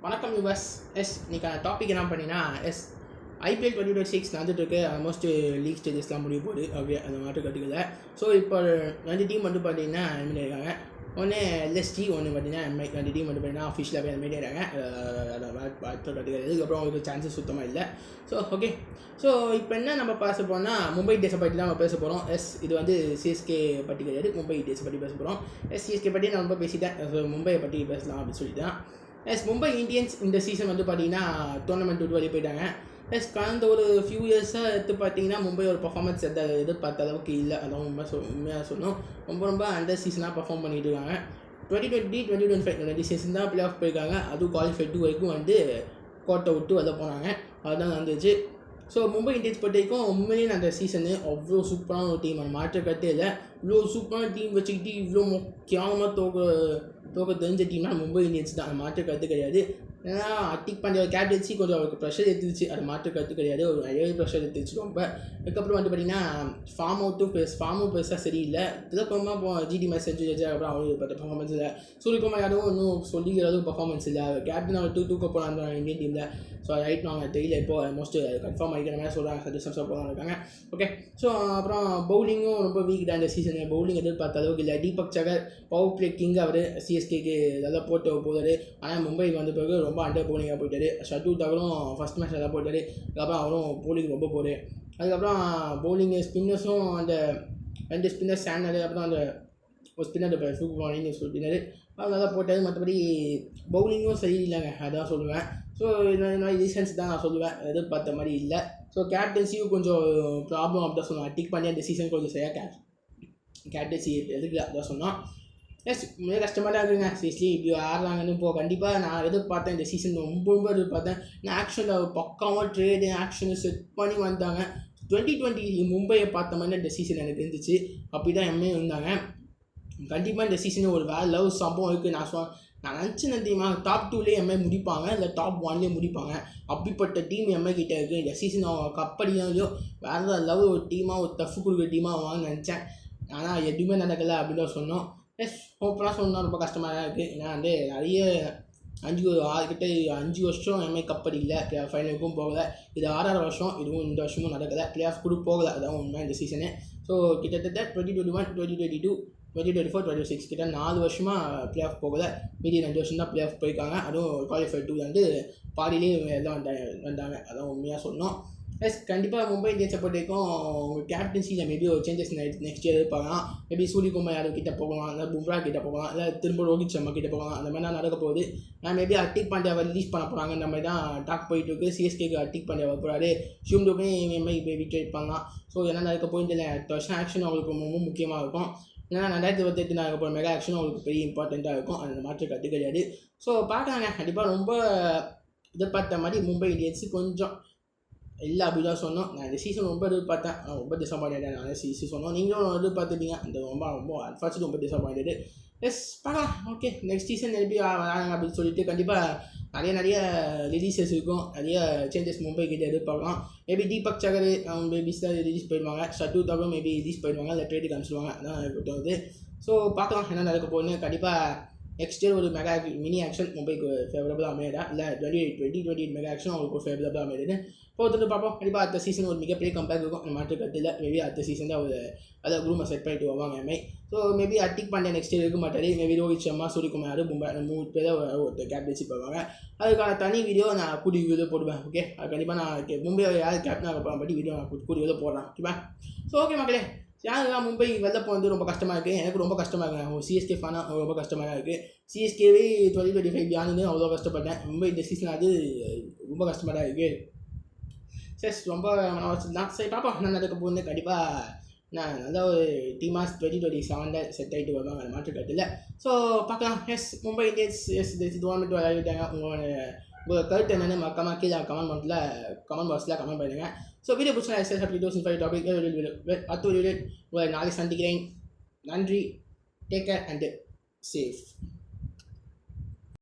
வணக்கம் யூவர்ஸ். இன்னைக்கான டாபிக் என்ன பண்ணினா ஐபிஎல் 2026 நடந்துட்டுருக்கு. ஆல்மோஸ்ட் லீக் ஸ்டேஜஸ்லாம் முடிய போகுது. ஓகே, அந்த மாட்டு கட்டுக்கல. ஸோ இப்போ 2 டீம் மட்டும் பார்த்தீங்கன்னா எலிமினேட் ஆயிருக்காங்க. ஒன்று எல்எஸ்டி, ஒன்று பார்த்தீங்கன்னா எம்ஐ. 2 டீம் மட்டும் பார்த்தீங்கன்னா அஃபிஷியலாக போய் எலிமினேட் ஆகிறாங்க. மாட்டு கட்டுக்கிறது. இதுக்கப்புறம் அவங்களுக்கு சான்சஸ் சுத்தமாக இல்லை. ஸோ ஓகே, ஸோ இப்போ என்ன நம்ம பேச போகிறோம்னா மும்பை இந்தியன்ஸை பற்றி தான் நம்ம பேச போகிறோம். இது வந்து சிஎஸ்கே பற்றி கிடையாது, மும்பை இந்தியன்ஸை பற்றி பேச போகிறோம். சிஎஸ்கே பற்றி நான் ரொம்ப பேசிட்டேன். ஸோ மும்பையை பற்றி பேசலாம் அப்படின்னு சொல்லிட்டு மும்பை இந்தியன்ஸ் இந்த சீசன் வந்து பார்த்தீங்கன்னா டோர்னமெண்ட் விட்டு வெளியே போயிட்டாங்க. கடந்த ஒரு ஃபியூ இயர்ஸாக எடுத்து பார்த்தீங்கன்னா மும்பை ஒரு பர்ஃபார்மன்ஸ் எதிர்பார்த்த அளவுக்கு இல்லை. அதான் உண்மையாக சொன்னோம். ரொம்ப அண்டர் சீசனாக பர்ஃபார்ம் பண்ணிட்டு இருக்காங்க. 2020, 2025 2 சீசன் தான் பிளே ஆஃப் போயிருக்காங்க. அதுவும் குவாலிஃபை 2 வரைக்கும் வந்து கோட்டை விட்டு வெளில போனாங்க. அதுதான் நடந்துச்சு. ஸோ மும்பை இந்தியன்ஸ் பொறுத்த வரைக்கும் உண்மையிலேயே அந்த சீசனு அவ்வளோ சூப்பரான ஒரு டீம். அந்த மாற்ற கட்டே இல்லை. இவ்வளோ சூப்பரான டீம் வச்சுக்கிட்டு இவ்வளோ முக்கியமாக தோக்க தெரிஞ்ச டீம்னா மும்பை இந்தியன்ஸ் தான். அது மாற்ற கருத்து கிடையாது. ஏன்னா அட்டிக் பாண்டியா கேப்டன்சி கொஞ்சம் அவருக்கு ப்ரெஷர் எடுத்துச்சு. அது மாற்று கருத்து கிடையாது. ஒரு நிறைய ப்ரெஷர் எடுத்துச்சு ரொம்ப. அதுக்கப்புறம் வந்து பார்த்தீங்கன்னா ஃபார்ம் அவுட் பெருசாக சரியில்லை. திலக்குமா ஜிடி மேட்ச் செஞ்சு அப்புறம் அவருக்கு பட்ட பர்ஃபார்மன்ஸ் இல்லை. சூரியகுமார் யாரும் இன்னும் சொல்லிக்கிற அளவுக்கு பர்ஃபார்மன்ஸ் இல்லை. கேப்டன் அவர் தூக்க போகிறாங்க இந்தியன் டீமில். ஸோ ரைட் நாங்கள் தெரியல. இப்போ மோஸ்ட் கன்ஃபார்ம் ஆகிக்கிற மாதிரி சொல்கிறாங்க. சஜஷன்ஸாக போகிறாங்க இருக்காங்க. ஓகே, ஸோ அப்புறம் பவுலிங்கும் ரொம்ப வீக் தான் இந்த சீசனு. பவுலிங் எதிர்பார்த்த அளவுக்கு இல்லை. தீபக் சகர் பவர் பிளே கிங். அவர் சிஎஸ்கேக்கு நல்லா போட்டு போதார். ஆனால் மும்பைக்கு வந்த பிறகு ரொம்ப அண்டர் பவுலிங்காக போயிட்டார். ஷர்டூல் தகரும் ஃபஸ்ட் மேட்ச் நல்லா போட்டார். அதுக்கப்புறம் அவரும் பவுலிங் ரொம்ப போடு. அதுக்கப்புறம் பவுலிங் ஸ்பின்னர்ஸும் அந்த 2 ஸ்பின்னர் ஸ்டாண்டர்டு, அப்புறம் அந்த ஒரு ஸ்பின்னர் ஸ்பின்னர் அது நல்லா போட்டார். மற்றபடி பவுலிங்கும் சரியில்லைங்க, அதான் சொல்லுவேன். ஸோ இந்த மாதிரி ரீசன்ஸ் தான் நான் சொல்லுவேன். எதிர்பார்த்த மாதிரி இல்லை. ஸோ கேப்டன்சியும் கொஞ்சம் ப்ராப்ளம் அப்படி தான் சொல்லுவேன். அட்டிக் பண்ணி அந்த சீசன் கொஞ்சம் சரியாக கேப்டன்சி எதுக்கு அதான் சொன்னோம். மிக கஷ்டமாக தான் இருக்குங்க. சீஸ்லி இப்படி ஆடுறாங்கன்னு இப்போ கண்டிப்பாக நான் எதிர்பார்த்தேன். இந்த சீசன் ரொம்ப எதிர்பார்த்தேன். நான் ஆக்ஷனில் பக்காவாக ட்ரேடு ஆக்ஷனை செட் பண்ணி வந்தாங்க. 2020 மும்பையை பார்த்த மாதிரி இந்த சீசன் எனக்கு இருந்துச்சு. அப்படி தான் எம்ஏ இருந்தாங்க. கண்டிப்பாக இந்த சீசன் ஒரு வேறு லவ் சம்பவம் இருக்குது. நான் நினச்சேன் தெரியுமா, டாப் 2லேயே எம்ஐ முடிப்பாங்க, இல்லை டாப் 1லேயே முடிப்பாங்க. அப்படிப்பட்ட டீம் எம்ஐ கிட்டே இருக்குது. இந்த சீசன் அவங்க கப்படியோ வேறு லவ் ஒரு டீமாக ஒரு டஃப் கொடுக்குற டீமாக வாங்க நினச்சேன். ஆனால் எதுவுமே நடக்கலை அப்படின்னு தான் சொன்னோம். ஓப்பனாக சொன்னால் ரொம்ப கஷ்டமாக தான் இருக்குது. ஏன்னா வந்து நிறைய 5 வருஷம் எம்ஐ கப்படியில் பிளே ஆஃப் ஃபைனலுக்கும் போகலை. இது 6வது வருஷம். இதுவும் இந்த வருஷமும் நடக்கலை. பிளே ஆஃப் கூட போகலை. அதான் உண்மை இந்த சீசனு. ஸோ கிட்டத்தட்ட 2021, 2022, 2024, 2026 கிட்ட 4 வருஷமாக பிளே ஆஃப் போகலை. மீதி 2 வருஷம் தான் பிளே ஆஃப் போயிருக்காங்க. அதுவும் குவாலிஃபை 2 வந்து பாதியிலேயே எல்லாம் வந்தாங்க. அதான் உண்மையாக சொன்னோம். கண்டிப்பாக மும்பை இந்தியன்ஸை பொறுத்த வரைக்கும் உங்கள் கேப்டன்சியில் மேபி ஒரு சேஞ்சஸ் நெக்ஸ்ட் இயர் எதிர்பார்க்கலாம். மேபி சூரியகுமார் யாதவ் கிட்டே போகலாம், இல்லை பும்ரா கிட்டே போகலாம், இல்லை திரும்ப ரோஹித் சர்மா கிட்டே போகலாம். அந்த மாதிரி தான் நடக்க போகுது. மேபி அட்டிக் பாண்டியாவை ரிலீஸ் பண்ண போகிறாங்க. இந்த மாதிரி தான் டாக் போயிட்டு இருக்குது. சிஎஸ்கேக்கு அட்டிக் பாண்டியா போகிறாரு. ஷிம்டுமே எம்ஐ விக்கெட் பண்ணலாம். ஸோ என்ன நடக்க போயிட்டு இல்லை. அடுத்த வருஷம் ஆக்ஷன் அவங்களுக்கு ரொம்ப முக்கியமாக இருக்கும். ஏன்னா 2028 நடக்க போகிற மெகா ஆக்ஷன் அவங்களுக்கு பெரிய இம்பார்ட்டண்ட்டாக இருக்கும். அந்த மாற்று கட்டு கிடையாது. ஸோ பார்க்கலாங்க. கண்டிப்பாக ரொம்ப எதிர்பார்த்த மாதிரி மும்பை இந்தியன்ஸு கொஞ்சம் இல்லை அப்படி தான் சொன்னோம். நான் இந்த சீசன் ரொம்ப எதிர்பார்த்தேன். ரொம்ப டிசப்பாயின்டட். நான் சீசன் சொன்னோம், நீங்களும் எதிர்பார்த்துட்டீங்க. அந்த ரொம்ப அன்ஃபார்ச்சுனேட் ரொம்ப டிசப்பாயின்டட். பார்க்கலாம். ஓகே, நெக்ஸ்ட் சீசன் எப்படி வராங்க அப்படின்னு சொல்லிட்டு கண்டிப்பாக நிறைய ரிலீஸஸ் இருக்கும். நிறைய சேஞ்சஸ் மும்பை கிட்டே எதிர்பார்க்கலாம். மேபி தீபக் சகர் மேபிஸ் தான் ரிலீஸ் போயிடுவாங்க. ஷர்டூல் தகரும் மேபி ரிலீஸ் போயிடுவாங்க, இல்லை ட்ரேடுக்கு அனுப்பிச்சிடுவாங்க. அதான் தோணுது. ஸோ பார்க்கலாம் என்ன நடக்க போகுதுன்னு. கண்டிப்பாக நெக்ஸ்ட் இயர் ஒரு மெகா மினி ஆக்ஷன் மும்பைக்கு ஃபேவரபுளாக அமையடா, இல்லை 2028 மெகா ஆக்ஷன் அவங்களுக்கு ஃபேவரபுளாக அமையுதுன்னு போட்டுட்டு பார்ப்போம். கண்டிப்பாக அடுத்த சீசன் ஒரு மிகப்பெரிய கம்பேக் இருக்கும். அந்த மாற்று கருத்தில் மேபி அடுத்த சீசன் தான் ஒரு அதை குரூமை செட் பண்ணிட்டு வருவாங்க Mi. So maybe அட்டிக் Pandya next year இருக்க மாட்டார். மேபி ரோஹித் சர்மா, சூரியகுமார், பும்ரா 3 பேர் ஒரு கேப்டன்சி போவாங்க. அதுக்கான தனி வீடியோ நான் கூடி வீடியோ போடுவேன். ஓகே, அது கண்டிப்பாக நான் மும்பை யார் கேப்டனாக போகிற பற்றி வீடியோ நான் கூடி வீடியோ போடுறேன். ஓகேவா? ஸோ ஓகே மக்களே, யாருக்கா மும்பை வெளில போகிறது ரொம்ப கஷ்டமாக இருக்குது. எனக்கு ரொம்ப கஷ்டமாக இருக்குது. ஒரு சிஎஸ்கே ஃபேனாக ரொம்ப கஷ்டமாக தான் இருக்குது. சிஎஸ்கேவே 2025 யாருன்னு அவ்வளோ கஷ்டப்பட்டேன். மும்பை இந்த சீசன் அது ரொம்ப கஷ்டமாக தான் இருக்குது. ரொம்ப வச்சுருந்தான். சரி பார்ப்போம் என்ன நடக்க போகுதுன்னு. கண்டிப்பாக நான் நல்ல ஒரு டீமாக 2027 செட் ஆகிட்டு வருவாங்க. அந்த மாற்று கட்டில். ஸோ பார்க்கலாம். மும்பை இந்தியன்ஸ் இது டோர்னமெண்ட் விளையாடிட்டாங்க. உங்கள் கருத்து என்னென்னு மறக்காமல் கீழே கமெண்ட் பாக்ஸில் கமெண்ட் பண்ணுங்கள். ஸோ வீடியோ பிடிச்சா டாபிக் உங்களை நாளை சந்திக்கிறேன். நன்றி. Take care and safe.